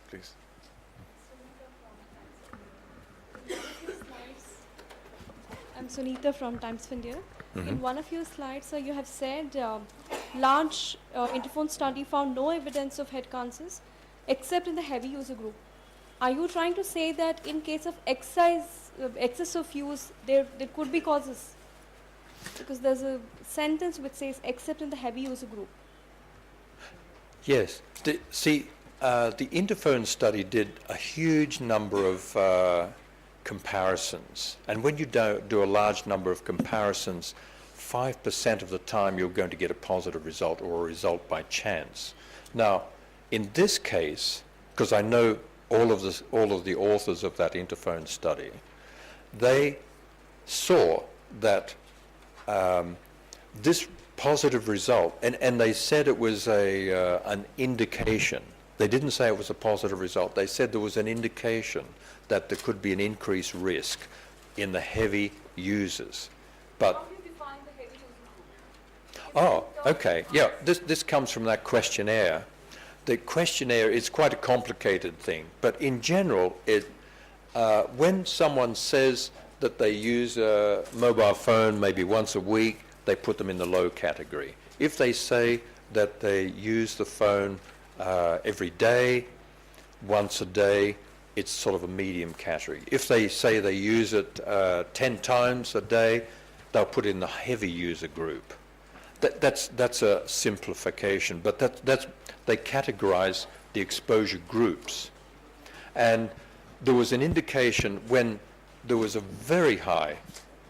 please. I'm Sunita from Times of India. In one of your slides, you have said large interphone study found no evidence of head cancers except in the heavy user group. Are you trying to say that in case of excess of use, there could be causes? Because there's a sentence which says except in the heavy user group. Yes. The interphone study did a huge number of comparisons. And when you do a large number of comparisons, 5% of the time you're going to get a positive result or a result by chance. Now, in this case, because I know all of the authors of that interphone study, they saw that this positive result, and they said it was an indication. They didn't say it was a positive result. They said there was an indication that there could be an increased risk in the heavy users. But how do you define the heavy user group? oh, okay, yeah. This comes from that questionnaire. The questionnaire is quite a complicated thing, but in general, when someone says that they use a mobile phone maybe once a week, they put them in the low category. If they say that they use the phone every day, once a day, it's sort of a medium category. If they say they use it 10 times a day, they'll put it in the heavy user group. That's a simplification, but they categorize the exposure groups. And there was an indication when there was a very high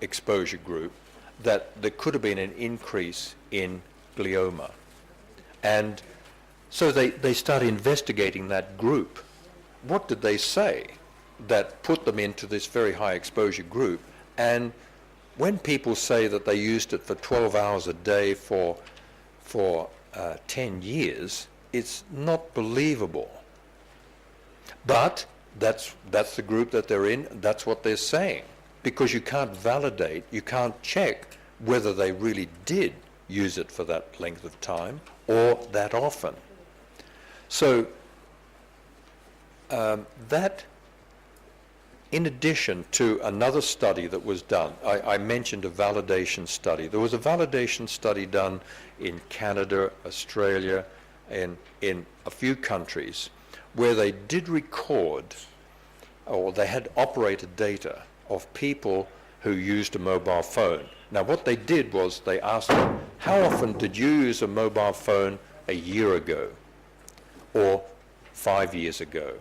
exposure group that there could have been an increase in glioma. And so they started investigating that group. What did they say that put them into this very high exposure group? And when people say that they used it for 12 hours a day for 10 years, it's not believable. But that's the group that they're in, that's what they're saying. Because you can't validate, you can't check whether they really did use it for that length of time or that often. So that, in addition to another study that was done, I mentioned a validation study. There was a validation study done in Canada, Australia, and in a few countries where they did record, or they had operated data of people who used a mobile phone. Now what they did was they asked them, how often did you use a mobile phone a year ago or 5 years ago?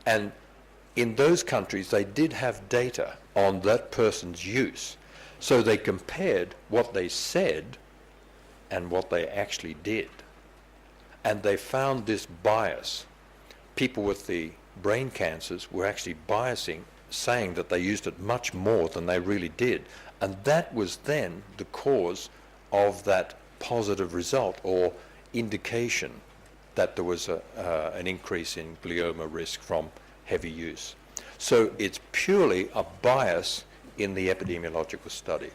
And in those countries they did have data on that person's use. So they compared what they said and what they actually did. And they found this bias. People with the brain cancers were actually biasing, saying that they used it much more than they really did. And that was then the cause of that positive result or indication that there was an increase in glioma risk from heavy use. So it's purely a bias in the epidemiological study.